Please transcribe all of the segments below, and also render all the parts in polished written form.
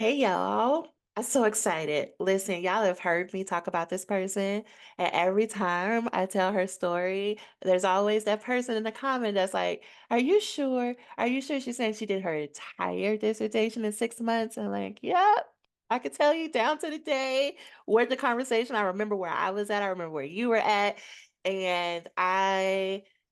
Hey y'all. I'm so excited. Listen, y'all have heard me talk about this person, and every time I tell her story, there's always that person in the comment that's like, "Are you sure? Are you sure?" She's saying she did her entire dissertation in 6 months. I'm like, "Yep, I could tell you down to the day where the conversation. I remember where I was at. I remember where you were at, and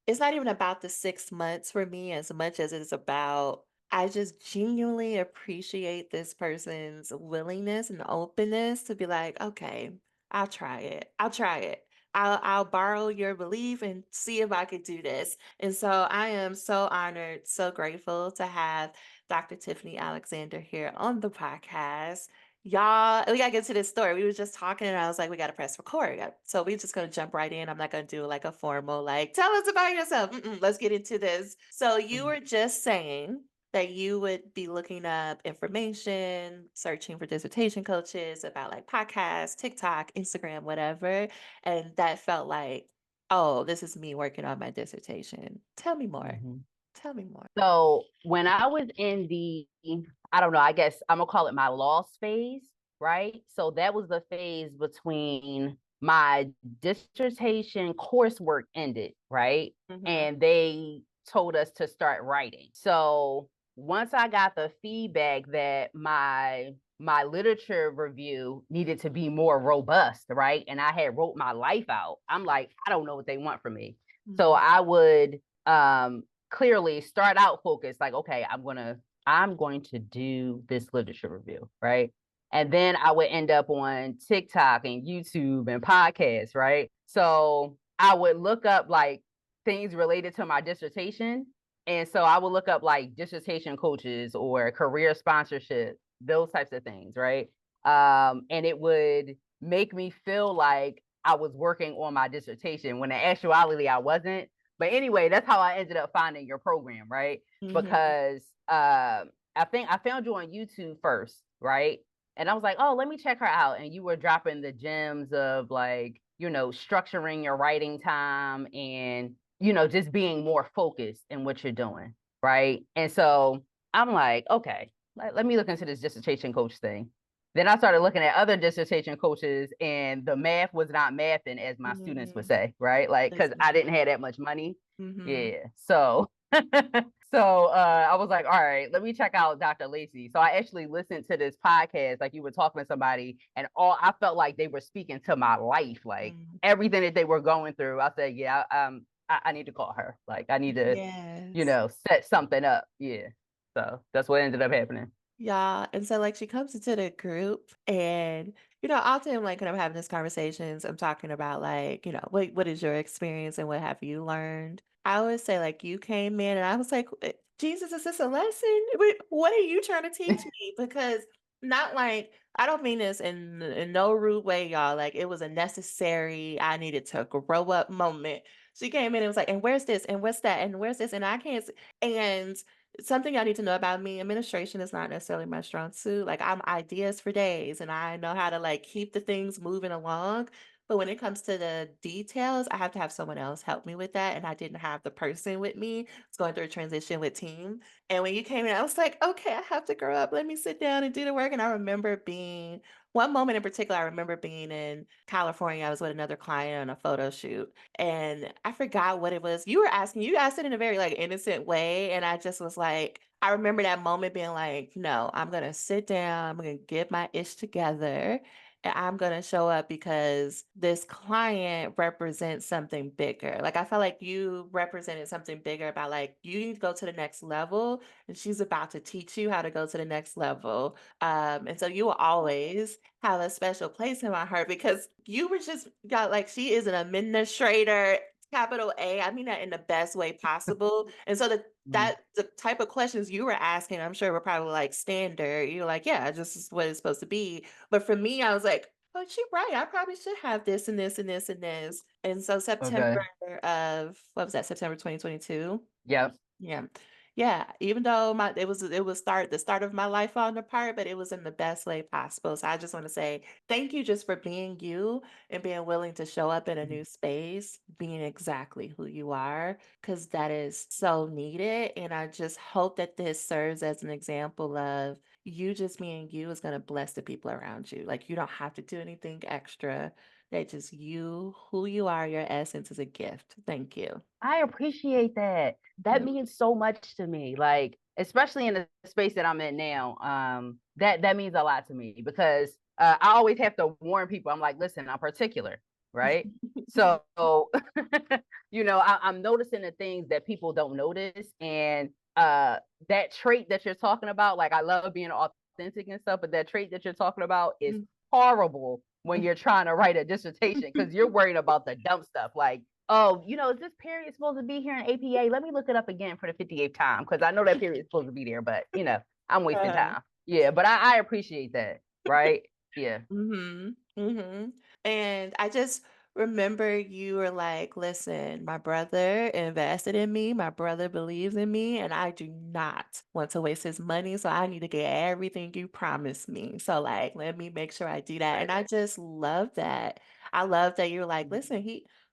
it's not even about the 6 months for me as much as it's about I just genuinely appreciate this person's willingness and openness to be like, okay, I'll try it. I'll try it. I'll borrow your belief and see if I could do this. And so I am so honored, so grateful to have Dr. Tiffany Alexander here on the podcast. Y'all, we gotta get to this story. We were just talking, and I was like, we gotta press record. So we're just gonna jump right in. I'm not gonna do like a formal, like, tell us about yourself. Let's get into this. So you Mhm. were just saying that you would be looking up information, searching for dissertation coaches about like podcasts, TikTok, Instagram, whatever. And that felt like, oh, this is me working on my dissertation. Tell me more. Mhm. Tell me more. So when I was in I don't know, I guess I'm gonna call it my lost phase, right? So that was the phase between my dissertation coursework ended, right? Mm-hmm. And they told us to start writing. So once I got the feedback that my literature review needed to be more robust, right? And I had wrote my life out. I'm like, I don't know what they want from me. So Mm-hmm. I would clearly start out focused, like, okay, I'm going to do this literature review, right? And then I would end up on TikTok and YouTube and podcasts, right? So I would look up like things related to my dissertation. And so I would look up like dissertation coaches or career sponsorship, those types of things, right? And it would make me feel like I was working on my dissertation when in actuality I wasn't. But anyway, that's how I ended up finding your program, right? Mm-hmm. Because I think I found you on YouTube first, right? And I was like, oh, let me check her out. And you were dropping the gems of like, structuring your writing time and, just being more focused in what you're doing, right? And so I'm like, okay, let me look into this dissertation coach thing. Then I started looking at other dissertation coaches, and the math was not mathing, as my students would Mm-hmm. say, right? Like, because I Listen. didn't have that much money. Mm-hmm. Yeah. So, I was like, all right, let me check out Dr. Lacy. So I actually listened to this podcast, like you were talking to somebody, and all I felt like they were speaking to my life, like Mm-hmm. everything that they were going through. I said, yeah, I need to call her. Like, I need to, Yes. set something up. Yeah. So that's what ended up happening. Yeah, and so, like, she comes into the group and, often, like, when I'm having these conversations, I'm talking about, like, what is your experience and what have you learned? I always say, like, you came in and I was like, Jesus, is this a lesson? What are you trying to teach me? Because not like I don't mean this in no rude way, y'all. Like, it was a necessary, I needed to grow up moment. She came in and was like, and where's this? And what's that? And where's this? And I can't, and something y'all need to know about me, administration is not necessarily my strong suit. Like I'm ideas for days and I know how to like keep the things moving along. But when it comes to the details, I have to have someone else help me with that. And I didn't have the person with me. It's going through a transition with team. And when you came in, I was like, okay, I have to grow up. Let me sit down and do the work. And I remember being one moment in particular, I remember being in California. I was with another client on a photo shoot and I forgot what it was. You asked it in a very like innocent way. And I just was like, I remember that moment being like, no, I'm gonna sit down, I'm gonna get my ish together, and I'm gonna show up because this client represents something bigger. Like I felt like you represented something bigger about like you need to go to the next level, and she's about to teach you how to go to the next level. And so you will always have a special place in my heart because you were just got like she is an administrator, capital A. I mean that in the best way possible. And so Mm. the type of questions you were asking, I'm sure were probably like standard. You're like, yeah, this is what it's supposed to be. But for me, I was like, oh, she right. I probably should have this and this and this and this. And so September Okay. of what was that? September 2022. Yep. Yeah. Yeah, even though it was the start of my life falling apart, but it was in the best way possible. So I just want to say thank you just for being you and being willing to show up in a new space, being exactly who you are, because that is so needed. And I just hope that this serves as an example of you just being you is gonna bless the people around you. Like, you don't have to do anything extra. That just you, who you are, your essence is a gift. Thank you. I appreciate that. That Mhm. means so much to me. Like, especially in the space that I'm in now, that means a lot to me because I always have to warn people. I'm like, listen, I'm particular, right? So, I'm noticing the things that people don't notice, and that trait that you're talking about, like, I love being authentic and stuff, but that trait that you're talking about is horrible when you're trying to write a dissertation because you're worried about the dumb stuff, like, oh, is this period supposed to be here in APA? Let me look it up again for the 58th time because I know that period is supposed to be there, but I'm wasting Uh, time. Yeah, but I appreciate that, right? Yeah. Mhm, mhm, and I just remember you were like, "Listen, my brother invested in me, my brother believes in me, and I do not want to waste his money, so I need to get everything you promised me. So, like, let me make sure I do that," and I just love that. I love that you're like, "Listen,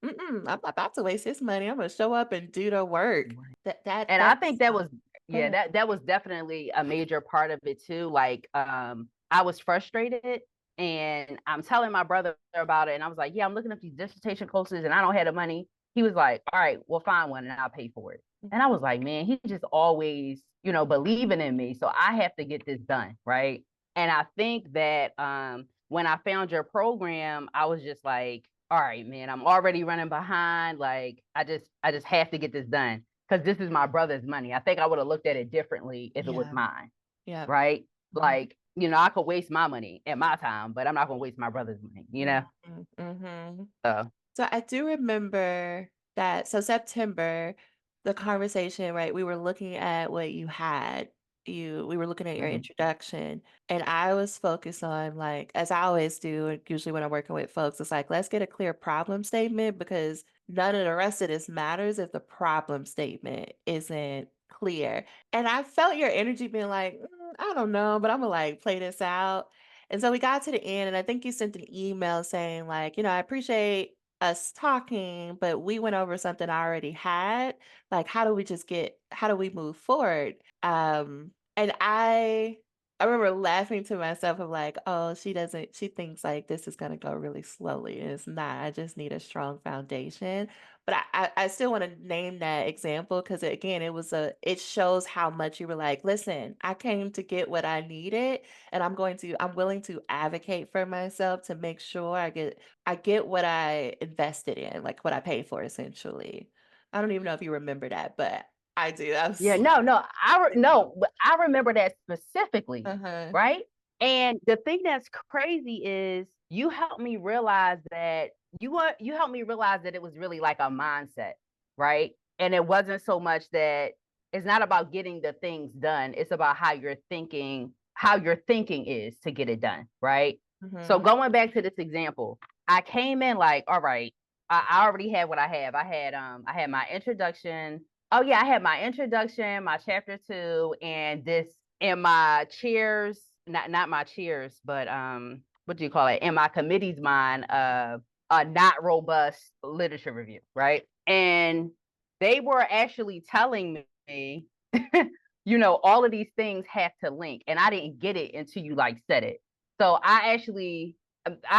I'm not about to waste his money, I'm gonna show up and do the work." And I think That's that was, Go yeah, ahead. that was definitely a major part of it too. Like, I was frustrated and I'm telling my brother about it. And I was like, yeah, I'm looking up these dissertation courses and I don't have the money. He was like, all right, we'll find one and I'll pay for it. And I was like, man, he's just always, believing in me. So I have to get this done. Right. And I think that when I found your program, I was just like, all right, man, I'm already running behind. Like, I just have to get this done because this is my brother's money. I think I would have looked at it differently if it was Yeah, mine, yep. right? Mhm, Like, I could waste my money and my time, but I'm not gonna waste my brother's money. mhm, mhm. So So I do remember that September, the conversation, right? We were looking at what you had. We were looking at your mhm. introduction, and I was focused on like, as I always do, and usually when I'm working with folks, it's like, let's get a clear problem statement because none of the rest of this matters if the problem statement isn't clear. And I felt your energy being like, I don't know, but I'm gonna like play this out. And so we got to the end, and I think you sent an email saying, like, I appreciate us talking, but we went over something I already had. Like, how do we move forward? And I remember laughing to myself of like, oh, she thinks like this is gonna go really slowly. And it's not. I just need a strong foundation. But I still want to name that example because again, it shows how much you were like, listen, I came to get what I needed, and I'm willing to advocate for myself to make sure I get what I invested in, like what I paid for essentially. I don't even know if you remember that, but I do. I Yeah, was no, no, but I remember that specifically, Uh-huh. right? And the thing that's crazy is you helped me realize that you helped me realize that it was really like a mindset, right? And it wasn't so much that it's not about getting the things done, it's about how your thinking is to get it done, right? So Mhm. going back to this example, I came in like, all right, I already had what I have. I had my introduction. Oh yeah, I had my introduction, my chapter 2, and this in my cheers, not my cheers, but what do you call it? In my committee's mind, a not robust literature review, right? And they were actually telling me, all of these things have to link, and I didn't get it until you like said it. So I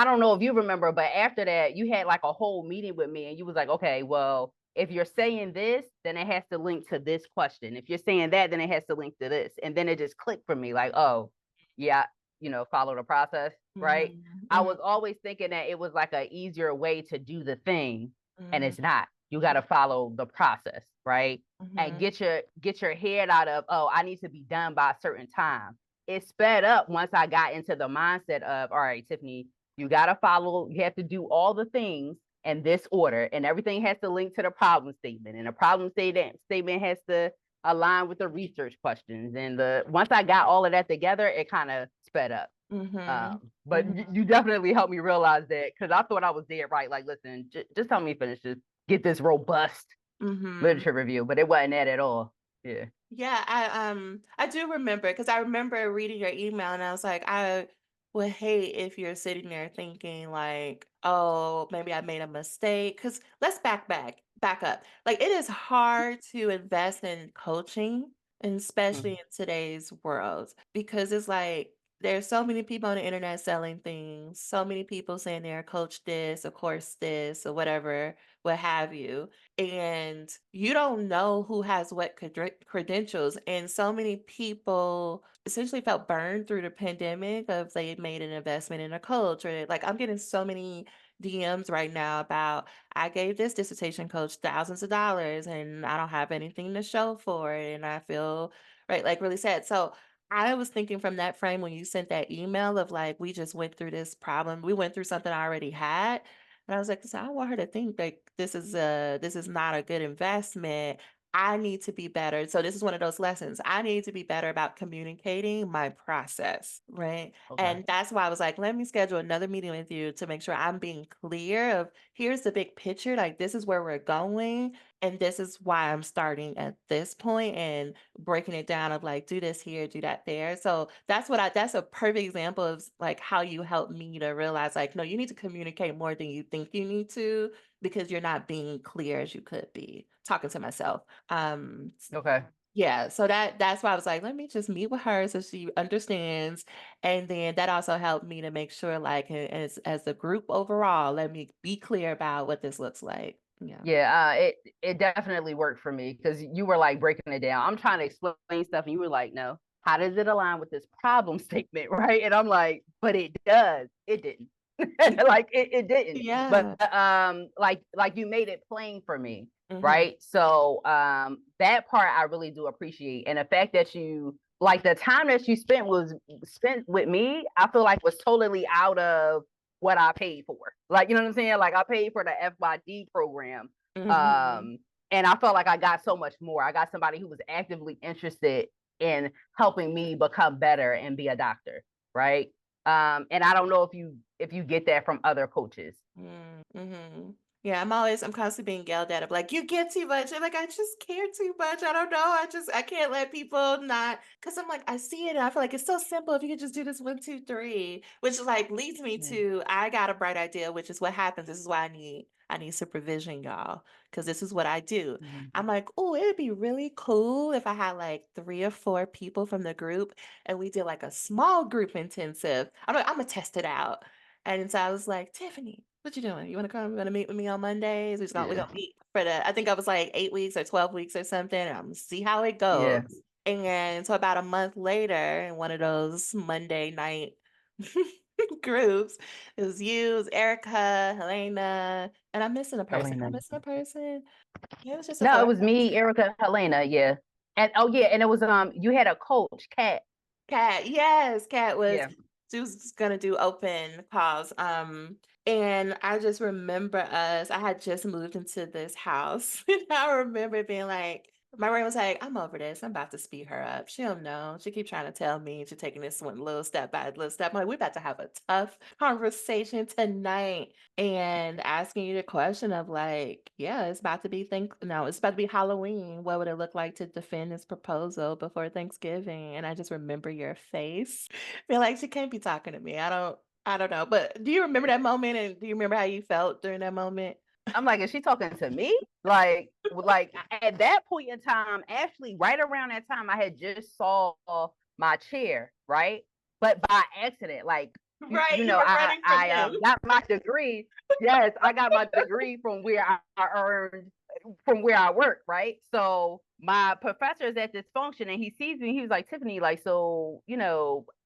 don't know if you remember, but after that, you had like a whole meeting with me, and you was like, okay, well, if you're saying this, then it has to link to this question. If you're saying that, then it has to link to this. And then it just clicked for me like, oh, yeah, follow the process, right? Mhm. I Mhm. was always thinking that it was like an easier way to do the thing, and Mhm. it's not. You got to follow the process, right? And Mhm. get your head out of, oh, I need to be done by a certain time. It sped up once I got into the mindset of, all right, Tiffany, you got to follow, you have to do all the things in this order, and everything has to link to the problem statement, and the statement has to align with the research questions. And the once I got all of that together, it kind of sped up. Mhm. But Mhm. you definitely helped me realize that because I thought I was dead right. Like, listen, just help me finish this, get this robust Mhm. literature review, but it wasn't that at all. Yeah. Yeah, I do remember because I remember reading your email and I was like, I would hate if you're sitting there thinking like, oh, maybe I made a mistake. Because let's back up. Like, it is hard to invest in coaching and especially Mhm. in today's world, because it's like there's so many people on the internet selling things, so many people saying they're a coach this, a course this, or whatever, what have you. And you don't know who has what credentials. And so many people essentially felt burned through the pandemic of they made an investment in a coach, or like I'm getting so many DMs right now about I gave this dissertation coach thousands of dollars and I don't have anything to show for it. And I feel right, like really sad. So I was thinking from that frame when you sent that email of like, we just went through this problem. We went through something I already had. And I was like, so I don't want her to think like this is not a good investment. I need to be better. So this is one of those lessons. I need to be better about communicating my process, right? Okay. And that's why I was like, let me schedule another meeting with you to make sure I'm being clear of here's the big picture, like this is where we're going and this is why I'm starting at this point and breaking it down of like do this here, do that there. So that's a perfect example of like how you help me to realize like no, you need to communicate more than you think you need to because you're not being clear as you could be. Talking to myself. Okay. Yeah, so that's why I was like, let me just meet with her so she understands. And then that also helped me to make sure like as a group overall, let me be clear about what this looks like. Yeah. Yeah, it definitely worked for me because you were like breaking it down. I'm trying to explain stuff, and you were like, "No, how does it align with this problem statement?" Right? And I'm like, "But it does. It didn't. Like it didn't. But Yeah. like you made it plain for me, Mhm. right? So that part I really do appreciate, and the fact that you like the time that you spent with me, I feel like was totally out of what I paid for. Like, you know what I'm saying? Like I paid for the FYD program. Mhm. Um, and I felt like I got so much more. I got somebody who was actively interested in helping me become better and be a doctor, right? And I don't know if you get that from other coaches. Mm, mhm. Yeah, I'm constantly being yelled at of like, "You get too much." I'm like, "I just care too much. I don't know. I can't let people not." Because 'cause I'm like, I see it and I feel like it's so simple if you could just do this 1, 2, 3, which like leads me Yeah. to I got a bright idea, which is what happens. This is why I need supervision, y'all, because this is what I do. Mhm. I'm like, "Oh, it'd be really cool if I had like 3 or 4 people from the group and we did like a small group intensive. Imma test it out." And so I was like, "Tiffany, what you doing? You wanna come? You wanna meet with me on Mondays? We're Yeah. gonna meet for the I think I was like 8 weeks or 12 weeks or something, and Imma see how it Yeah. goes." And so about a month later, in one of those Monday night groups, it was Erica, Helena, and I'm missing a person. Am I Helena. missing a person? Yeah, it was just a No, it 4 was me, Erica, Helena. Yeah. And oh yeah, and it was you had a coach, Kat. Cat, yes, Cat was Yeah. she was just gonna do open calls, and I just remember I had just moved into this house, and I remember being like my brain was like, "I'm over this, I'm about to speed her up, she don't know, she keep trying to tell me she's taking this one little step by little step." I'm like, "We about to have a tough conversation tonight," and asking you the question of like, "Yeah, it's about to be it's about to be Halloween, what would it look like to defend this proposal before Thanksgiving?" And I just remember your face. Feel like she can't be talking to me. I don't know. But do you remember that moment and do you remember how you felt during that moment? I'm like, is she talking to me? Like at that point in time, actually, right around that time, I had just saw my chair, right? But by accident, like Right, you were running from I him. got my degree. Yes, I got my degree from where I earned from where I work, right? So my professor is at this function and he sees me. He was like, Tiffany, like, so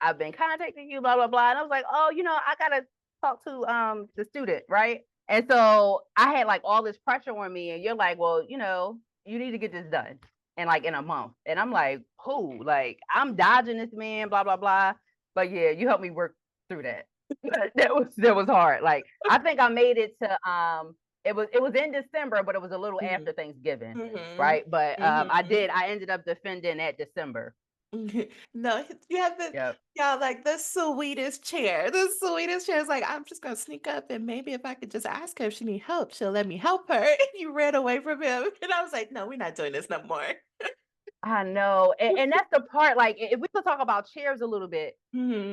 I've been contacting you, blah blah blah. And I was like, oh, I gotta talk to the student, right? And so I had like all this pressure on me, and you're like, well, you need to get this done in a month. And I'm like, who? Like, I'm dodging this man, blah, blah, blah. But yeah, you helped me work through that. That was hard. Like, I think I made it to it was in December, but it was a little Mhm, after Thanksgiving, mhm, right? But mhm. I ended up defending at December. No, you have Yep. y'all like the sweetest chair. The sweetest chair is like, I'm just gonna sneak up and maybe if I could just ask her if she need help, she'll let me help her. And you ran away from him. And I was like, no, we're not doing this no more. I know. And that's the part, like, if we could talk about chairs a little bit,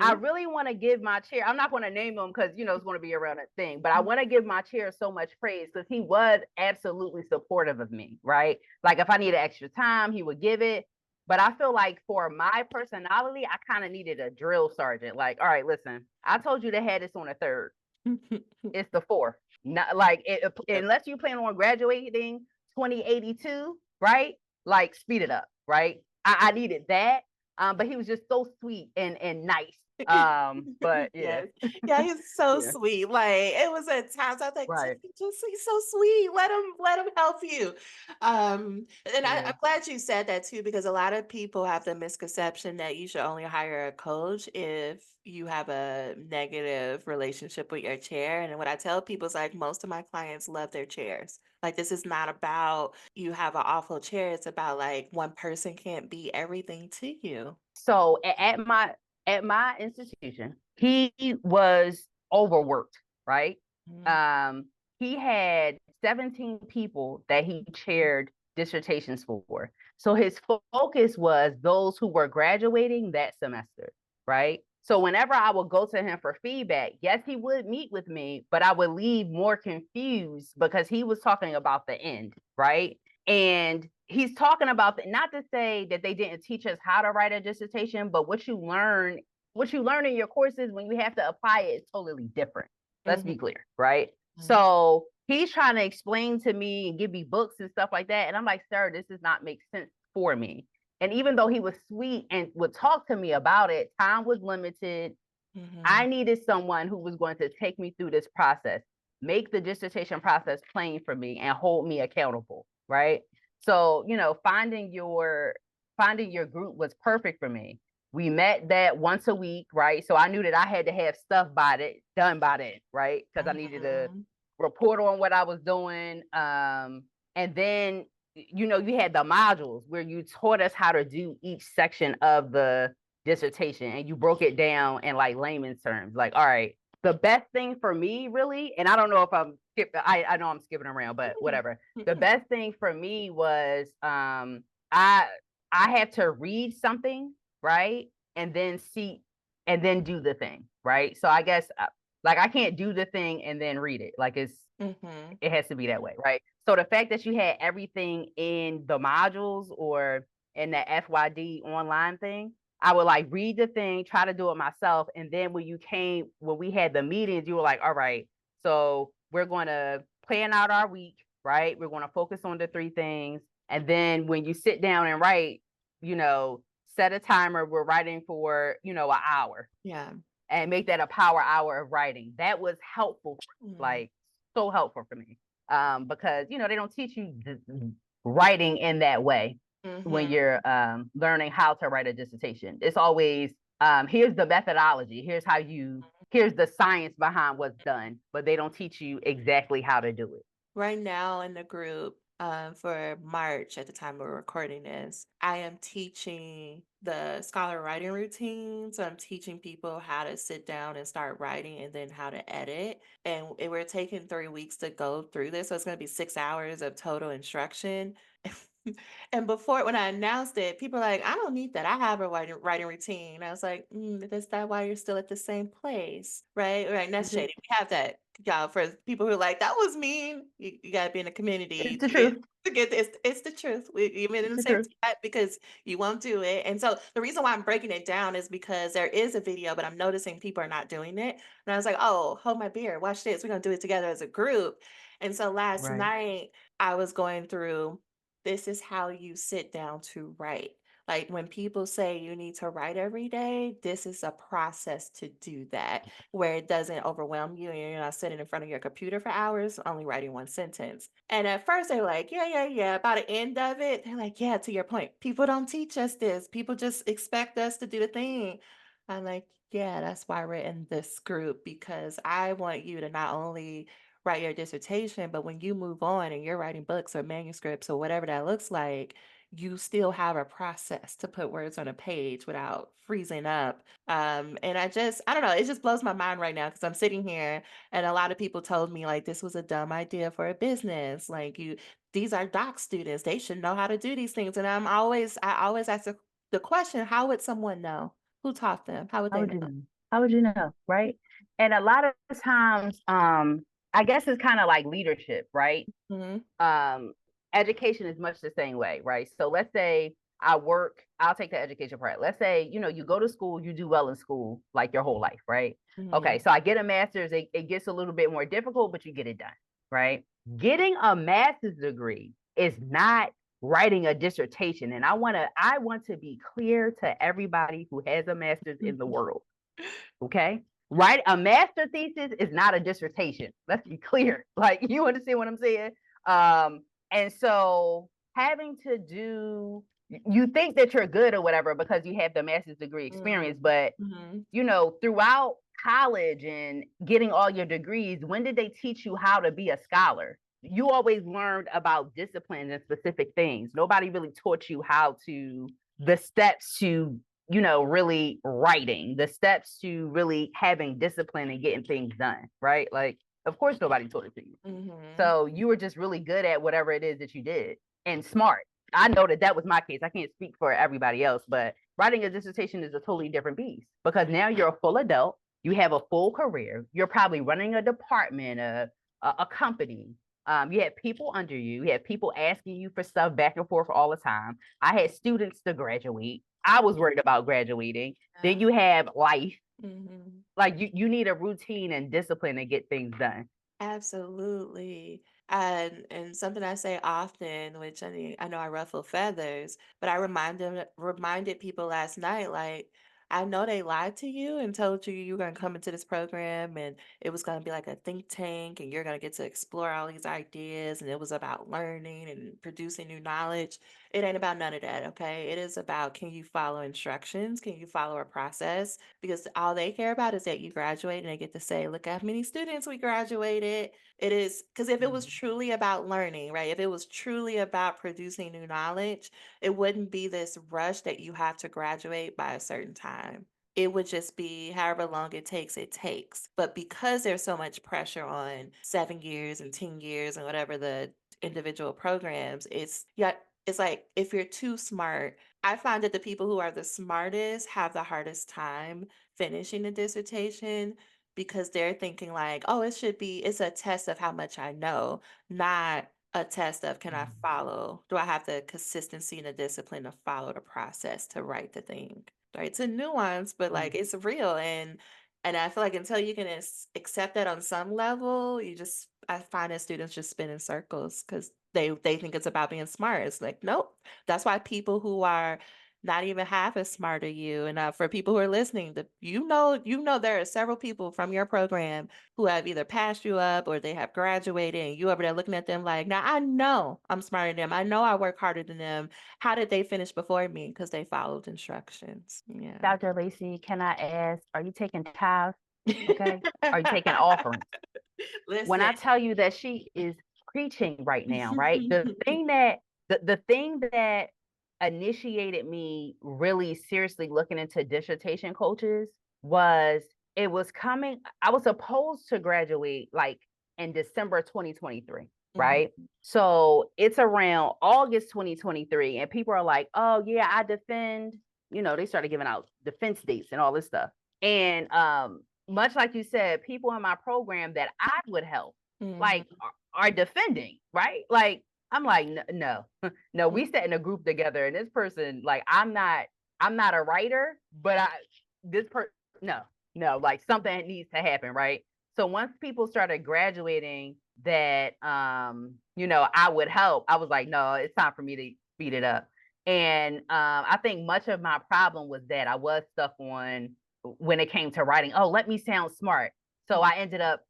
I Mhm. really want to give my chair. I'm not going to name him because it's going to be around a thing, but I want to give my chair so much praise because he was absolutely supportive of me, right? Like if I needed extra time, he would give it. But I feel like for my personality, I kind of needed a drill sergeant. Like, all right, listen, I told you to have this on the third. It's the fourth. Not like Yep. unless you plan on graduating 2082, right? Like speed it up, right? I needed that. But he was just so sweet and nice. But yeah. Yes. Yeah, he's so Yeah. sweet. Like, it was at times I was like, Right. he's so sweet. Let him help you. And Yeah. I'm glad you said that too, because a lot of people have the misconception that you should only hire a coach if you have a negative relationship with your chair. And what I tell people is like most of my clients love their chairs. Like this is not about you have an awful chair. It's about like one person can't be everything to you. So at my institution, he was overworked, right? Mhm. Um, he had 17 people that he chaired dissertations for. So his focus was those who were graduating that semester, right? So whenever I would go to him for feedback, yes, he would meet with me, but I would leave more confused because he was talking about the end, right? And he's talking about not to say that they didn't teach us how to write a dissertation, but what you learn in your courses when you have to apply it is totally different. Let's be Mhm. clear, right? Mhm. So he's trying to explain to me and give me books and stuff like that. And I'm like, sir, this does not make sense for me. And even though he was sweet and would talk to me about it, time was limited. I Mhm. needed someone who was going to take me through this process, make the dissertation process plain for me, and hold me accountable. Right. So, finding your group was perfect for me. We met that once a week, right? So I knew that I had to have stuff done by then, right? Because I needed to Mhm. report on what I was doing. And then, you had the modules where you taught us how to do each section of the dissertation and you broke it down in like layman's terms. Like, all right, the best thing for me, really, and I don't know if I know I'm skipping around, but whatever. The Mhm. best thing for me was I I had to read something, right? And then see and then do the thing, right? So I guess like I can't do the thing and then read it. Like Mhm. it has to be that way, right? So the fact that you had everything in the modules or in the FYD online thing, I would like read the thing, try to do it myself. And then when we had the meetings, you were like, all right, so we're going to plan out our week, right? We're going to focus on the three things. And then when you sit down and write, you know, set a timer. We're writing for, an hour Yeah. and make that a power hour of writing. That was helpful, Mhm. like so helpful for me. Because they don't teach you writing in that way when Mhm. you're learning how to write a dissertation. It's always here's the methodology, here's the science behind what's done, but they don't teach you exactly how to do it. Right now in the group, for March at the time we're recording this, I am teaching the scholar writing routine. So I'm teaching people how to sit down and start writing and then how to edit. And we're taking 3 weeks to go through this. So it's going to be 6 hours of total instruction. And before, when I announced it, people are like, I don't need that. I have a writing routine. I was like, is that why you're still at the same place? Right? Right. And that's Mm-hmm. shady. We have that, y'all, for people who are like, that was mean. You got to be in a It's community the truth. to get this. It's the truth. We even in It's the the same truth. chat because you won't do it. And so the reason why I'm breaking it down is because there is a video, but I'm noticing people are not doing it. And I was like, oh, hold my beer. Watch this. We're going to do it together as a group. And so last Right. night I was going through this is how you sit down to write. Like when people say you need to write every day, this is a process to do that where it doesn't overwhelm you and you're not sitting in front of your computer for hours, only writing one sentence. And at first they were like, yeah, yeah, yeah. By the end of it, they're like, yeah, to your point, people don't teach us this. People just expect us to do the thing. I'm like, yeah, that's why we're in this group because I want you to not only write your dissertation, but when you move on and you're writing books or manuscripts or whatever that looks like, you still have a process to put words on a page without freezing up. And I don't know, it just blows my mind right now because I'm sitting here and a lot of people told me like this was a dumb idea for a business. These are doc students, they should know how to do these things. And I always ask the question, how would someone know? Who taught them? How would How they would you know? know? How would you know? Right. And a lot of times, I guess it's kind of like leadership, right? Hmm. um, Education is much the same way, right? So let's say I'll take the education part. Let's say, you go to school, you do well in school like your whole life, right? Okay, Mhm. so I get a master's, it gets a little bit more difficult, but you get it done, right? Getting a master's degree is not writing a dissertation. And I want to be clear to everybody who has a master's in the world. Okay. Right. A master thesis is not a dissertation. Let's be clear. Like, you understand what I'm saying? And so having to do, you think that you're good or whatever because you have the master's degree Mm. experience, but Mhm. throughout college and getting all your degrees, when did they teach you how to be a scholar? You always learned about disciplines and specific things. Nobody really taught you how to, the steps to, really writing, the steps to really having discipline and getting things done, right? Like, of course, nobody taught it to you. Mhm. So you were just really good at whatever it is that you did and smart. I know that was my case. I can't speak for everybody else, but writing a dissertation is a totally different beast because now you're a full adult. You have a full career. You're probably running a department, a company. You have people under you. You have people asking you for stuff back and forth all the time. I had students to graduate. I was worried about graduating. Yeah. Then you have life. Mhm. Like, you need a routine and discipline to get things done. Absolutely. And something I say often, which I mean, I know I ruffle feathers, but I reminded people last night, like, I know they lied to you and told you were gonna come into this program and it was gonna be like a think tank and you're gonna get to explore all these ideas and it was about learning and producing new knowledge. It ain't about none of that, okay? It is about, can you follow instructions? Can you follow a process? Because all they care about is that you graduate and they get to say, look how many students we graduated. It is because if it was Mhm. truly about learning, right? If it was truly about producing new knowledge, it wouldn't be this rush that you have to graduate by a certain time. It would just be however long it takes, it takes. But because there's so much pressure on 7 years and 10 years and whatever the individual programs, yeah, it's like if you're too smart, I find that the people who are the smartest have the hardest time finishing a dissertation because they're thinking like, "Oh, it's a test of how much I know, not a test of can I follow? Do I have the consistency and the discipline to follow the process to write the thing?" Right? It's a nuance, but like Mhm. it's real and I feel like until you can accept that on some level, I find that students just spin in circles because they think it's about being smart. It's like, nope. That's why people who are not even half as smart as you, and for people who are listening, there are several people from your program who have either passed you up or they have graduated, and you over there looking at them like, now I know I'm smarter than them. I know I work harder than them. How did they finish before me? Because they followed instructions. Yeah. Dr. Lacy, can I ask, are you taking tithes? Okay. Are you taking offerings? When Listen. I tell you that she is preaching right now, right? The thing that initiated me really seriously looking into dissertation coaches was, I was supposed to graduate like in December 2023, Mhm. right? So it's around August 2023, and people are like, oh yeah, I defend, they started giving out defense dates and all this stuff. And much like you said, people in my program that I would help, like, Mhm. are defending, right? Like, I'm like, no, no, Mhm. we sat in a group together, and this person, like, I'm not a writer, but this person, no, no, like, something needs to happen, right? So once people started graduating, that I would help. I was like, no, it's time for me to speed it up. And I think much of my problem was that I was stuck on, when it came to writing, oh, let me sound smart. So I ended up,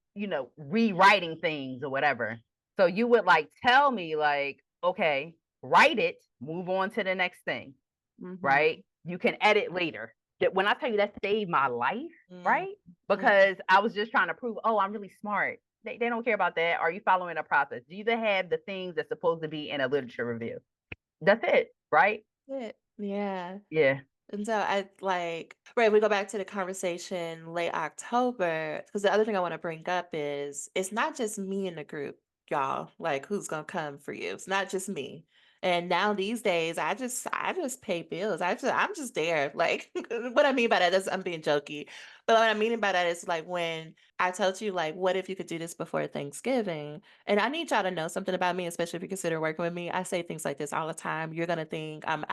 rewriting things or whatever. So you would like tell me, like, okay, write it, move on to the next thing, Mhm. right? You can edit later. When I tell you that saved my life, Mhm. right? Mhm. Because I was just trying to prove, oh, I'm really smart. They don't care about that. Are you following a process? Do you have the things that's supposed to be in a literature review? That's it, right? It. Yeah. Yeah. And so right, we go back to the conversation late October, because the other thing I want to bring up is it's not just me in the group, y'all, like who's gonna come for you. It's not just me. And now these days, I just pay bills. I'm just there. Like what I mean by that is I'm being jokey. But what I mean by that is like when I told you like, what if you could do this before Thanksgiving? And I need y'all to know something about me, especially if you consider working with me. I say things like this all the time. You're gonna think I'm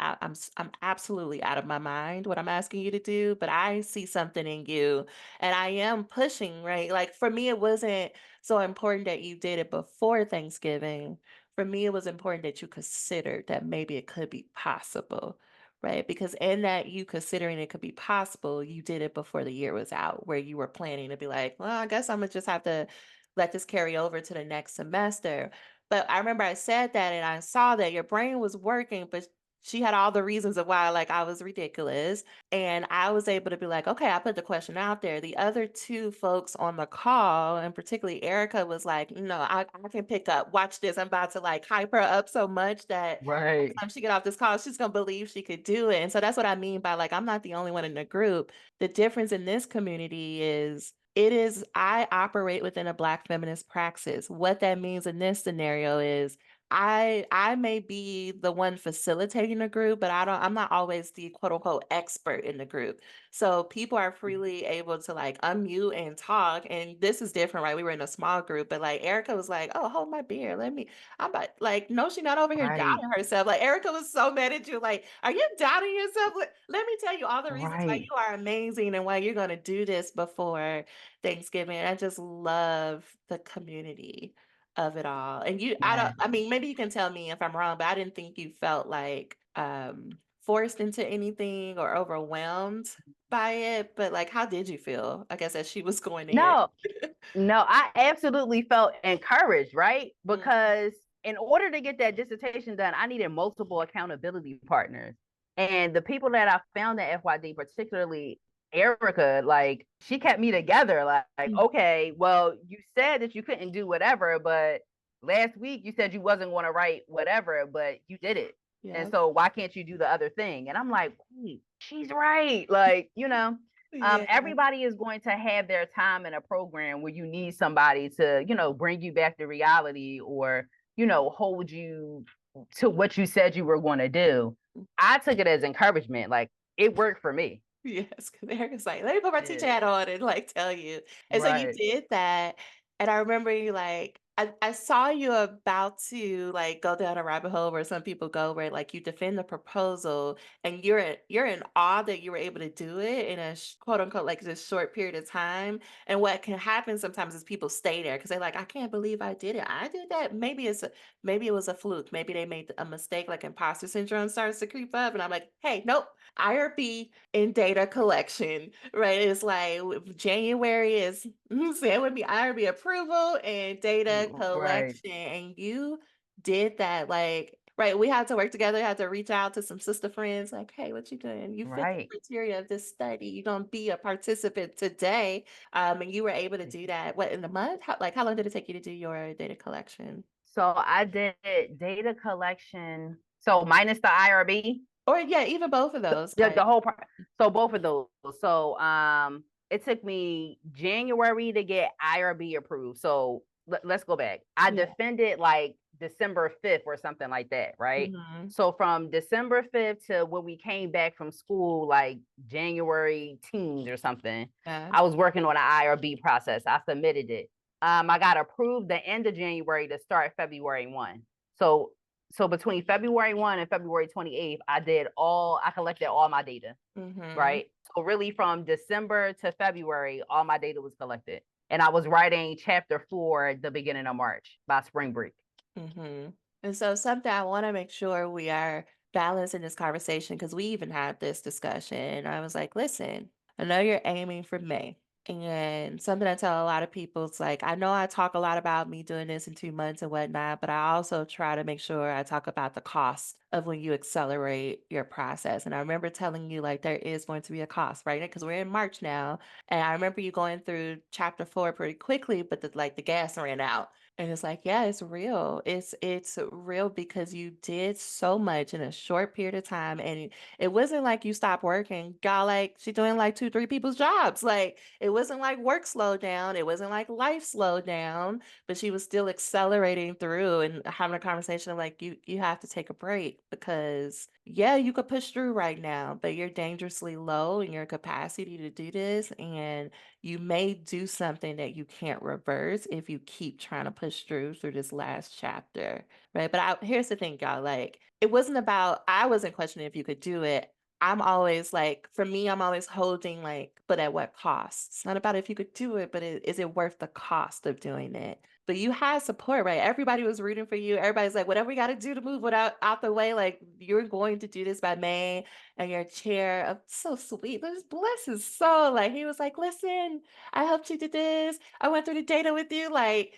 absolutely out of my mind what I'm asking you to do, but I see something in you, and I am pushing right. Like for me, it wasn't so important that you did it before Thanksgiving. For me, it was important that you considered that maybe it could be possible, right? Because in that you considering it could be possible, you did it before the year was out, where you were planning to be like, well, I guess I'm gonna just have to let this carry over to the next semester. But I remember I said that and I saw that your brain was working, but she had all the reasons of why like I was ridiculous. And I was able to be like, okay, I put the question out there. The other two folks on the call, and particularly Erica, was like, no, I can pick up. Watch this. I'm about to like hype her up so much that by the Right. time she get off this call, she's gonna believe she could do it. And so that's what I mean by like I'm not the only one in the group. The difference in this community is it is I operate within a Black feminist praxis. What that means in this scenario is I may be the one facilitating the group, but I'm not always the quote unquote expert in the group. So people are freely able to like unmute and talk. And this is different, right? We were in a small group, but like Erica was like, oh, hold my beer. I'm about like, no, she's not over here Right. doubting herself. Like Erica was so mad at you. Like, are you doubting yourself? Let me tell you all the reasons why Right. you are amazing and why you're gonna do this before Thanksgiving. I just love the community of it all. And Yeah. I mean, maybe you can tell me if I'm wrong, but I didn't think you felt like forced into anything or overwhelmed by it. But like, how did you feel? I guess as she was going in. No, no, I absolutely felt encouraged, right? Mhm. Because in order to get that dissertation done, I needed multiple accountability partners. And the people that I found at FYD, particularly Erica, like she kept me together. Like, Mm. okay, well, you said that you couldn't do whatever, but last week you said you wasn't going to write whatever, but you did it. And Yeah. so why can't you do the other thing? And I'm like, wait, she's right. Like, Yeah. everybody is going to have their time in a program where you need somebody to, bring you back to reality or, hold you to what you said you were going to do. I took it as encouragement. Like it worked for me. Yes, because Erica's like, "Let me put my teacher Yeah. hat on and, like, tell you." And so you Right. did that, and I remember you, like I saw you about to, like, go down a rabbit hole where some people go where, like, you defend the proposal, and you're in awe that you were able to do it in a quote, unquote, like, this short period of time, and what can happen sometimes is people stay there because 'cause they're like, "I can't believe I did it. I did that." Maybe it was a fluke. Maybe they made a mistake, like, imposter syndrome starts to creep up, and I'm like, "Hey, nope. IRB in data collection, right? It's like January is say it would be IRB approval and data Right. collection. And you did that, like, right. We had to work together, had to reach out to some sister friends, like, hey, what you doing? You fit the Right. criteria of this study. You're gonna be a participant today. And you were able to do that. What in a month? How long did it take you to do your data collection? So I did data collection. So minus the IRB. Or yeah, even both of those. The Like, whole part. So both of those. So it took me January to get IRB approved. So let's go back. I yeah. defended like December 5th or something like that, right? Hmm. So from December 5th to when we came back from school, like January teens or something, Yeah. I was working on an IRB process. I submitted it. I got approved the end of January to start February 1. So between February 1 and February 28th, I collected all my data, Hmm. right? So really from December to February, all my data was collected. And I was writing chapter 4 at the beginning of March by spring break. Mhm. And so something I wanna make sure we are balanced in this conversation because we even had this discussion. I was like, "Listen, I know you're aiming for May." And something I tell a lot of people is like, I know I talk a lot about me doing this in 2 months and whatnot, but I also try to make sure I talk about the cost of when you accelerate your process. And I remember telling you like there is going to be a cost, right? Because we're in March now. And I remember you going through chapter 4 pretty quickly, but the gas ran out. And it's like, yeah, it's real. It's real because you did so much in a short period of time. And it wasn't like you stopped working. Y'all like she doing like two, three people's jobs. Like it wasn't like work slowed down. It wasn't like life slowed down, but she was still accelerating through and having a conversation of like you have to take a break because yeah, you could push through right now, but you're dangerously low in your capacity to do this. And you may do something that you can't reverse if you keep trying to push through this last chapter, right? But here's the thing, y'all. Like, it wasn't about I wasn't questioning if you could do it. I'm always like, for me, I'm always holding like, but at what cost? It's not about if you could do it, but is it worth the cost of doing it? But you had support, right? Everybody was rooting for you. Everybody's like, whatever we got to do to move it out the way, like you're going to do this by May. And your chair, so sweet, but just bless his soul. Like he was like, listen, I helped you do this. I went through the data with you. Like,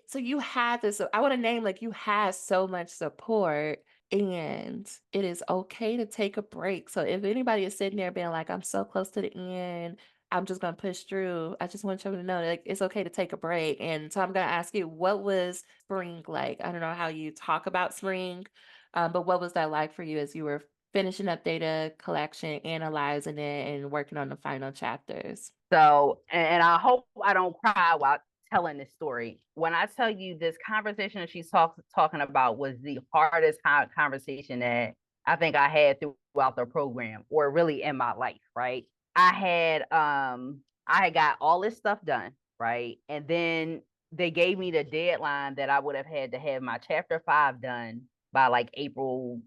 so you had this. I want to name like you had so much support, and it is okay to take a break. So if anybody is sitting there being like, I'm so close to the end, I'm just gonna push through. I just want you to know that like, it's okay to take a break. And so I'm gonna ask you, what was spring like? I don't know how you talk about spring, but what was that like for you as you were finishing up data collection, analyzing it, and working on the final chapters? So, and I hope I don't cry while telling this story. When I tell you this conversation that she's talking about was the hardest conversation that I think I had throughout the program or really in my life, right? I had got all this stuff done, right? And then they gave me the deadline that I would have had to have my chapter 5 done by like April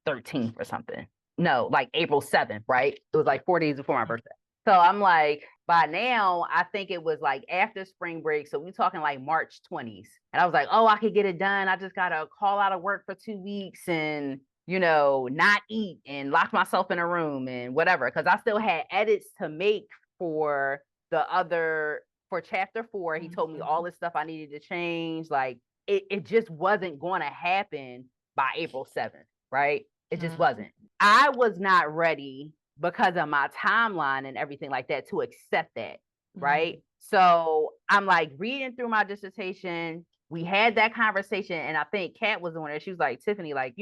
13th or something. No, like April 7th, right? It was like 4 days before my birthday. So I'm like, by now, I think it was like after spring break. So we're talking like March 20s. And I was like, oh, I could get it done. I just got to call out of work for 2 weeks and, not eat and lock myself in a room and whatever. Cause I still had edits to make for for chapter 4. He told me all Mhm. this stuff I needed to change. Like it just wasn't going to happen by April 7th. Right. It just Mhm. wasn't. I was not ready because of my timeline and everything like that to accept that. Right. Mhm. So I'm like reading through my dissertation. We had that conversation, and I think Kat was the one that she was like, Tiffany, like,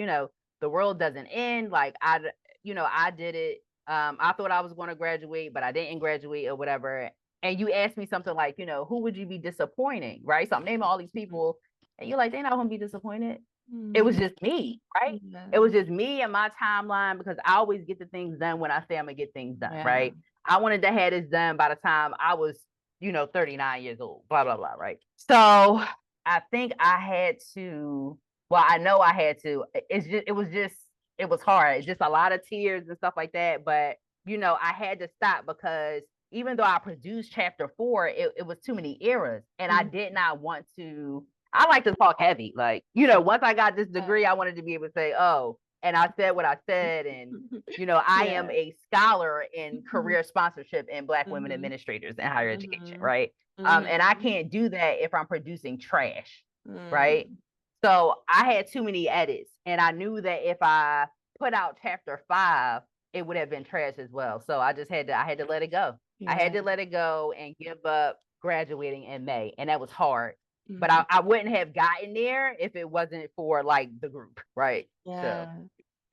the world doesn't end. Like, I did it. I thought I was going to graduate, but I didn't graduate or whatever. And you asked me something like, who would you be disappointing? Right. So I'm naming all these people, and you're like, they're not going to be disappointed. It was Mhm. just me, right? It Yeah. was just me and my timeline because I always get the things done when I say I'm gonna get things done, Yeah. right? I wanted to have this done by the time I was, 39 years old, blah, blah, blah, right? So I think I had to, well, I know I had to. It was hard. It's just a lot of tears and stuff like that. But, I had to stop because even though I produced chapter 4, it was too many errors. And I Mhm. did not want to I like to talk heavy. Like, once I got this degree, I wanted to be able to say, oh, and I said what I said. And, I am Yeah. a scholar in Mhm. career sponsorship in Black women Mhm. administrators in higher education, Mhm. right? And I Mhm. can't do that if I'm producing trash, right? Mm. So I had too many edits. And I knew that if I put out chapter 5, it would have been trash as well. So I had to let it go. I had Yeah. to let it go and give up graduating in May. And that was hard, but Mhm. I wouldn't have gotten there if it wasn't for like the group, right? So Yeah.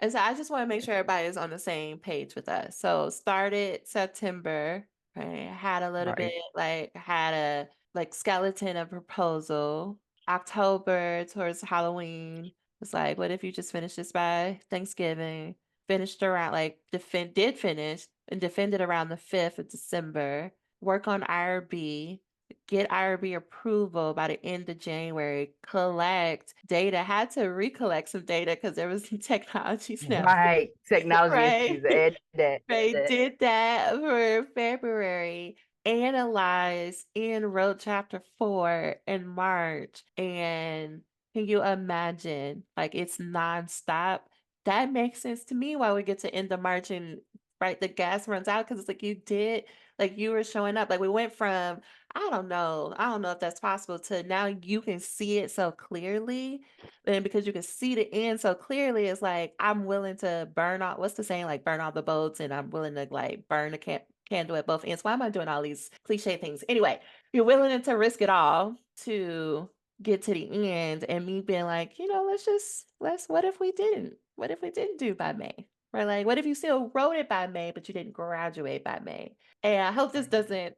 And so I just want to make sure everybody is on the same page with us. So started September, right? Had a little bit right, had a like skeleton of proposal. October towards Halloween was like, what if you just finish this by Thanksgiving? Finished around like did finish and defended around the 5th of December. Work on IRB, get IRB approval by the end of January, collect data, had to recollect some data because there was some technology snaps, right. Technology right? issues. Add that. Add They that. did that for February, analyzed and wrote chapter 4 in March. And can you imagine? Like it's nonstop. That makes sense to me why we get to end of March and right the gas runs out because it's like you did like you were showing up. Like we went from I don't know. I don't know if that's possible to now you can see it so clearly. And because you can see the end so clearly, it's like I'm willing to burn out what's the saying? Like burn all the boats and I'm willing to like burn the candle at both ends. Why am I doing all these cliche things? Anyway, you're willing to risk it all to get to the end and me being like, let's what if we didn't? What if we didn't do by May? Right? Like what if you still wrote it by May, but you didn't graduate by May? And I hope this Right. doesn't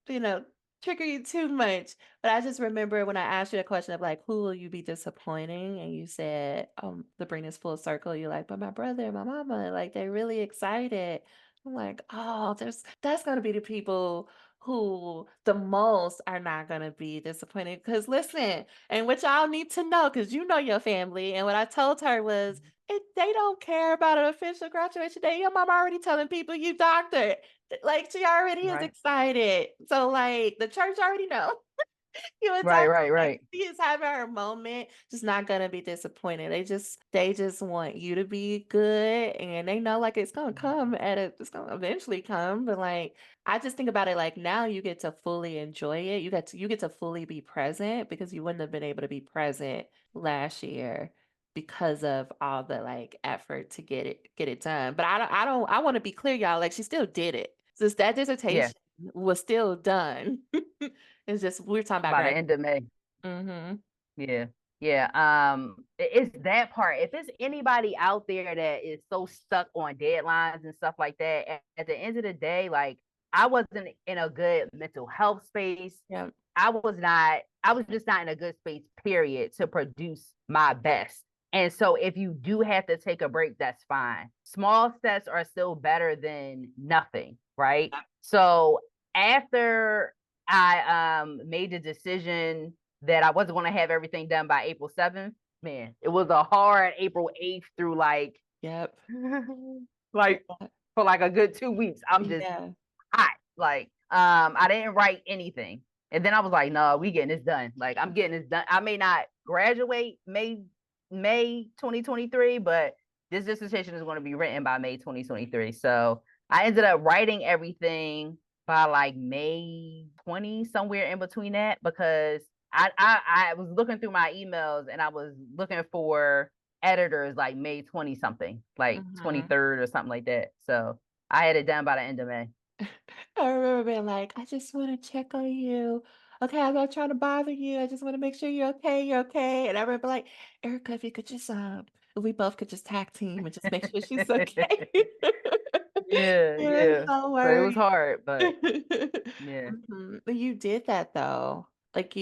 you know, trigger you too much. But I just remember when I asked you a question of like, who will you be disappointing? And you said, to bring this full circle, you're like, but my brother and my mama, like they're really excited. I'm like, oh, that's gonna be the people who the most are not gonna be disappointed. Cause listen, and what y'all need to know, because you know your family. And what I told her was they don't care about an official graduation day. Your mom already telling people you doctored. Like, she already is Right. excited. So, like, the church already know. You would Right. talk Right. like, Right. she is having her moment, just not gonna be disappointed. They just want you to be good, and they know, like, it's gonna eventually come, but, like, I just think about it like, now you get to fully enjoy it. You get to fully be present because you wouldn't have been able to be present last year because of all the, like, effort to get it done. But I wanna be clear, y'all, like, she still did it. Since that Yeah. dissertation was still done. It's just we're talking about By the grad. end of May. Mhm. Yeah. Yeah. It's that part. If it's anybody out there that is so stuck on deadlines and stuff like that, at the end of the day, like I wasn't in a good mental health space. Yep. I was just not in a good space, period, to produce my best. And so if you do have to take a break, that's fine. Small steps are still better than nothing, right? So after I made the decision that I wasn't going to have everything done by April 7th, man, it was a hard April 8th through like Yep. like Yeah. for like a good 2 weeks. I'm just Yeah. hot. Like, I didn't write anything. And then I was like, no, we getting this done. Like, I'm getting this done. I may not graduate May 2023, but this dissertation is going to be written by May 2023. So I ended up writing everything by like May 20, somewhere in between that, because I was looking through my emails and I was looking for editors like May 20 something, like Mhm. 23rd or something like that. So I had it done by the end of May. I remember being like, "I just wanna check on you. Okay, I'm not trying to bother you. I just wanna make sure you're okay." And I remember like, "Erica, if you could just, if we both could just tag team and just make sure she's okay." Yeah, Yeah, yeah. so So it was worried. hard, but yeah. Mhm, but you did that though. Like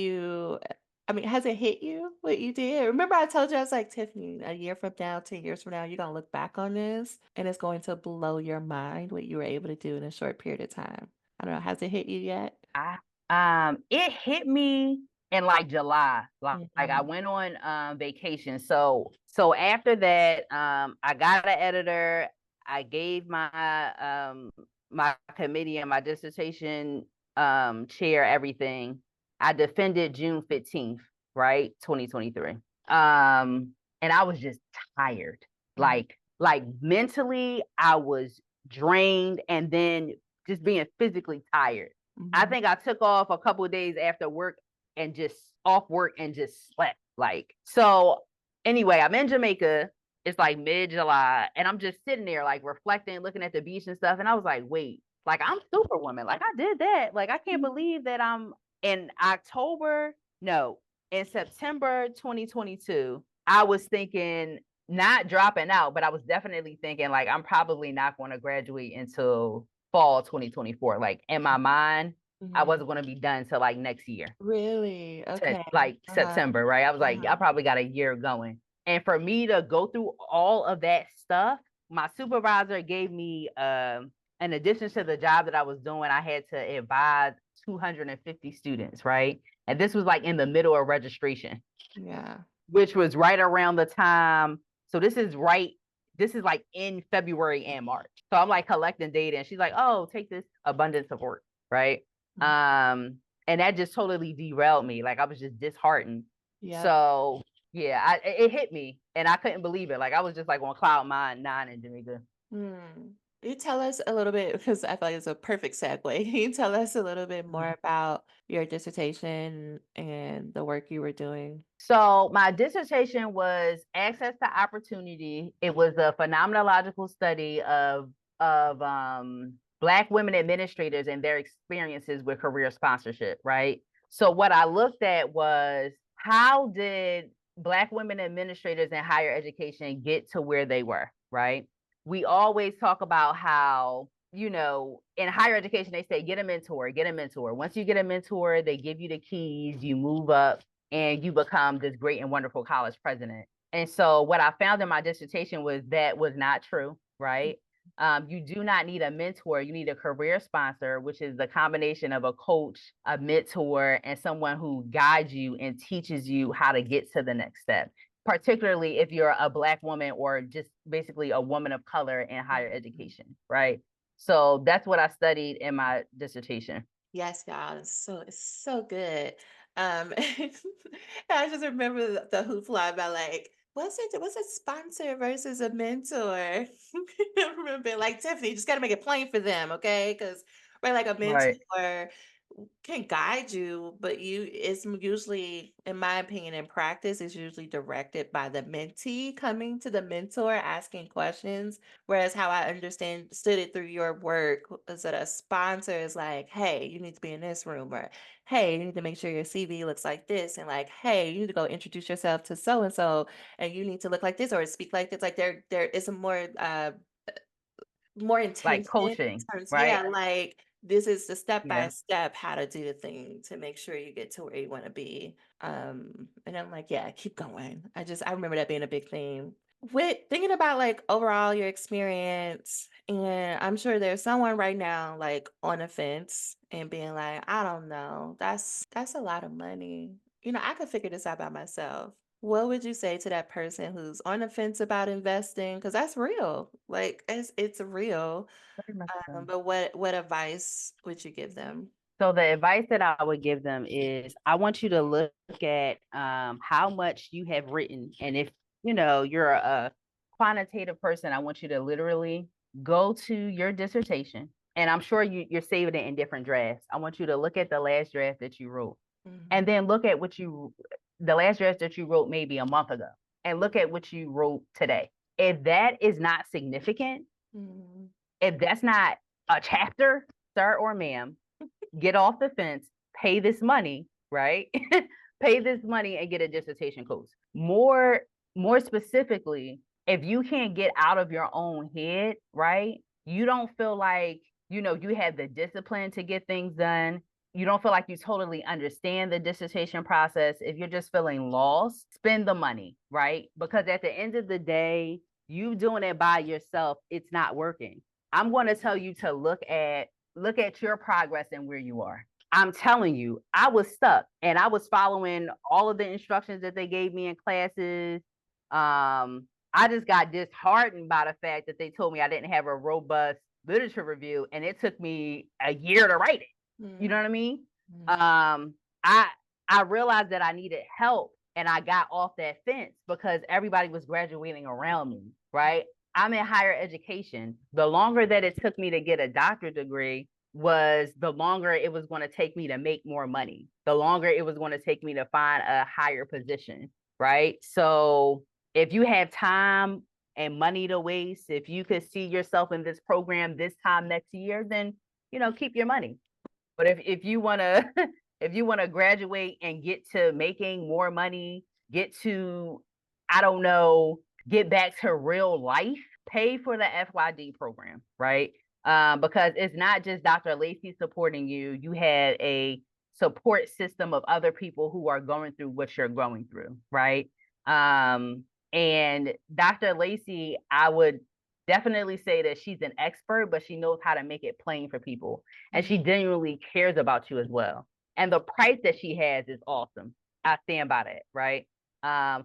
I mean, has it hit you what you did? Remember I told you I was like, Tiffany, a year from now, 10 years from now, you're gonna look back on this and it's going to blow your mind what you were able to do in a short period of time. I don't know, has it hit you yet? I it hit me in like July. Like I Mhm, went on vacation. So after that, I got an editor. I gave my committee and my dissertation chair everything. I defended June 15th, right? 2023. And I was just tired. mhm, Like mentally I was drained and then just being physically tired. I mhm, think I took off a couple of days after work and just off work and just slept. Like, so anyway, I'm in Jamaica. It's like mid July, and I'm just sitting there, like reflecting, looking at the beach and stuff. And I was like, wait, like I'm Superwoman. Like I did that. Like I can't mhm, believe that I'm in October. No, in September 2022, I was thinking not dropping out, but I was definitely thinking like I'm probably not going to graduate until fall 2024. Like in my mind, I mhm. wasn't going to be done till like next year, Really? to Okay. like Uh-huh, September, right? I was like, I uh-huh. probably got a year going. And for me to go through all of that stuff, my supervisor gave me in addition to the job that I was doing, I had to advise 250 students, right? And this was like in the middle of registration, Yeah. which was right around the time. So this is like in February and March. So I'm like collecting data and she's like, oh, take this abundance of work, right? Mhm. Um, and that just totally derailed me. Like I was just disheartened. Yep. So yeah, it hit me and I couldn't believe it. Like I was just like on cloud nine in Jamaica. Hmm. You tell us a little bit because I feel like it's a perfect segue. Can you tell us a little bit more about your dissertation and the work you were doing? So my dissertation was access to opportunity. It was a phenomenological study of Black women administrators and their experiences with career sponsorship, right? So what I looked at was how did Black women administrators in higher education get to where they were, right? We always talk about how, in higher education, they say, get a mentor, get a mentor. Once you get a mentor, they give you the keys, you move up and you become this great and wonderful college president. And so what I found in my dissertation was that was not true, right? You do not need a mentor. You need a career sponsor, which is the combination of a coach, a mentor, and someone who guides you and teaches you how to get to the next step, particularly if you're a Black woman or just basically a woman of color in higher education, right? So that's what I studied in my dissertation. Yes, y'all. It's so good. I just remember the hoopla about like, what's a sponsor versus a mentor? I remember being like, Tiffany, you just gotta make it plain for them, okay? Because right, like a Right. mentor can guide you, but usually, in my opinion, in practice, it's usually directed by the mentee coming to the mentor asking questions. Whereas how I understood it through your work is that a sponsor is like, hey, you need to be in this room, or hey, you need to make sure your CV looks like this, and like, hey, you need to go introduce yourself to so and so, and you need to look like this or speak like this. Like there is a more Like intention in coaching, terms, yeah, right? like this is the step by Yeah. step how to do the thing to make sure you get to where you want to be. And I'm like, yeah, keep going. I remember that being a big theme. With thinking about like overall your experience, and I'm sure there's someone right now like on the fence and being like, I don't know, that's a lot of money. I could figure this out by myself. What would you say to that person who's on the fence about investing? Because that's real. Like it's real. Very much so. But what advice would you give them? So the advice that I would give them is I want you to look at how much you have written. And if you're a quantitative person, I want you to literally go to your dissertation. And I'm sure you're saving it in different drafts. I want you to look at the last draft that you wrote and Mhm, then look at the last draft that you wrote maybe a month ago and look at what you wrote today. If that is not significant, mhm, if that's not a chapter, sir or ma'am, get off the fence, pay this money, right? Pay this money and get a dissertation coach. More specifically, if you can't get out of your own head, right? You don't feel like, you have the discipline to get things done. You don't feel like you totally understand the dissertation process. If you're just feeling lost, spend the money, right? Because at the end of the day, you doing it by yourself, it's not working. I'm going to tell you to look at your progress and where you are. I'm telling you, I was stuck and I was following all of the instructions that they gave me in classes. I just got disheartened by the fact that they told me I didn't have a robust literature review and it took me a year to write it. You know mhm, what I mean? mhm, I I realized that I needed help and I got off that fence because everybody was graduating around me, right? I'm in higher education. The longer that it took me to get a doctorate degree was the longer it was going to take me to make more money, the longer it was going to take me to find a higher position, right? So if you have time and money to waste, if you could see yourself in this program this time next year, then keep your money. But if you want to if you want to graduate and get to making more money, get to I don't know, get back to real life, pay for the FYD program, right? Because it's not just Dr. Lacy supporting you. You had a support system of other people who are going through what you're going through, right? And Dr. Lacy, I would definitely say that she's an expert, but she knows how to make it plain for people and mhm. she genuinely cares about you as well. And the price that she has is awesome. I stand by that, right?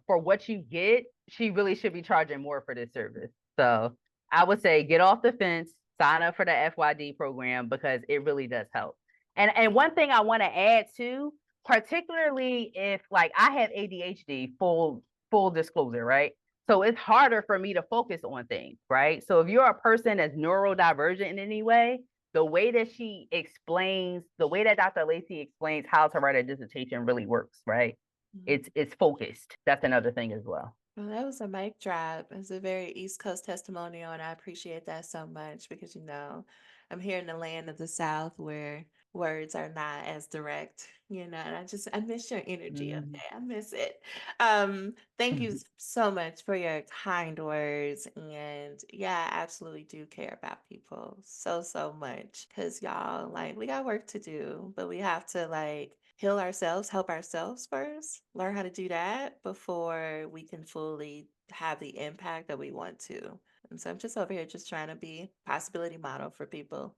For what you get, she really should be charging more for this service. So I would say get off the fence, sign up for the FYD program because it really does help. And one thing I want to add too, particularly if like I have ADHD, full disclosure, right? So it's harder for me to focus on things, right? So if you're a person that's neurodivergent in any way, the way that she explains, the way that Dr. Lacy explains how to write a dissertation really works, right? Mhm. It's focused. That's another thing as well. Well, that was a mic drop. It's a very East Coast testimonial, and I appreciate that so much because, I'm here in the land of the South where words are not as direct, and I miss your energy. Mhm. Okay, I miss it. Thank you so much for your kind words. And yeah, I absolutely do care about people so, so much because y'all, like, we got work to do, but we have to, like, heal ourselves, help ourselves first, learn how to do that before we can fully have the impact that we want to. And so I'm just over here just trying to be possibility model for people.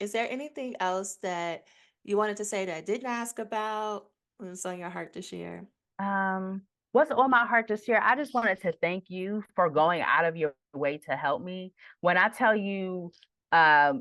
Is there anything else that you wanted to say that I didn't ask about? What's on your heart to share? Um, what's on my heart this year? I just wanted to thank you for going out of your way to help me. When I tell you, I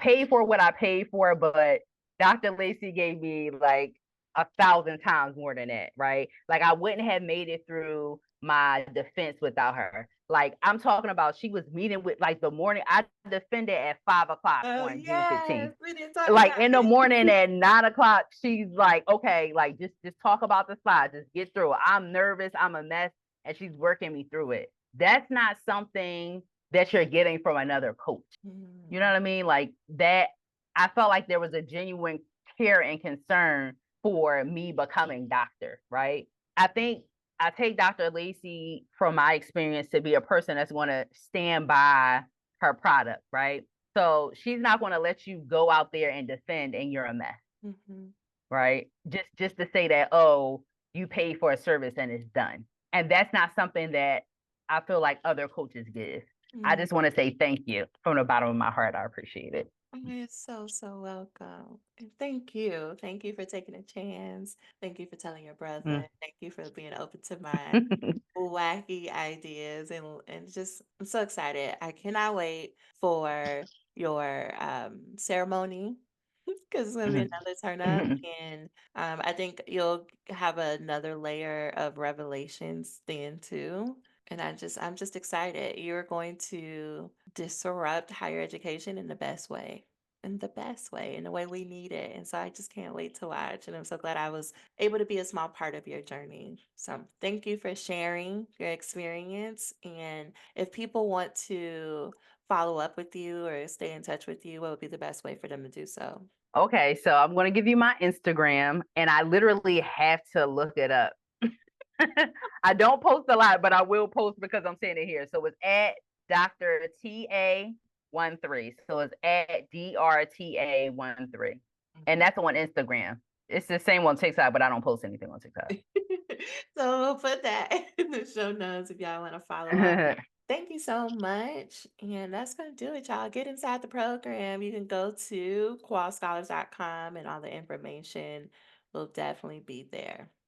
paid for what I paid for, but Dr. Lacy gave me like 1,000 times more than that, right? Like I wouldn't have made it through my defense without her. Like I'm talking about, she was meeting with like the morning. I defended at 5 o'clock Oh, on June yes, 15th, we didn't talk like about in the it. morning at 9 o'clock, she's like, okay, like just talk about the slides, just get through it. I'm nervous, I'm a mess, and she's working me through it. That's not something that you're getting from another coach. You know Mm, what I mean? Like that, I felt like there was a genuine care and concern for me becoming doctor, right? I think I take Dr. Lacy from my experience to be a person that's going to stand by her product, right? So she's not going to let you go out there and defend and you're a mess, mhm, right? Just to say that, oh, you paid for a service and it's done. And that's not something that I feel like other coaches give. I mm. just want to say thank you from the bottom of my heart. I appreciate it. Oh, you're so, so welcome. And thank you. Thank you for taking a chance. Thank you for telling your brother. Mm. Thank you for being open to my wacky ideas and just I'm so excited. I cannot wait for your ceremony because it's gonna be another turn up and I think you'll have another layer of revelations then too. And I'm just excited. You're going to disrupt higher education in the best way. In the best way, in the way we need it. And so I just can't wait to watch. And I'm so glad I was able to be a small part of your journey. So thank you for sharing your experience. And if people want to follow up with you or stay in touch with you, what would be the best way for them to do so? Okay, so I'm going to give you my Instagram, and I literally have to look it up. I don't post a lot, but I will post because I'm saying it here. So it's at Dr. TA 13. So it's at DRTA 13. And that's on Instagram. It's the same on TikTok, but I don't post anything on TikTok. So we'll put that in the show notes if y'all want to follow up. Thank you so much. And that's going to do it, y'all. Get inside the program. You can go to qualscholars.com and all the information will definitely be there.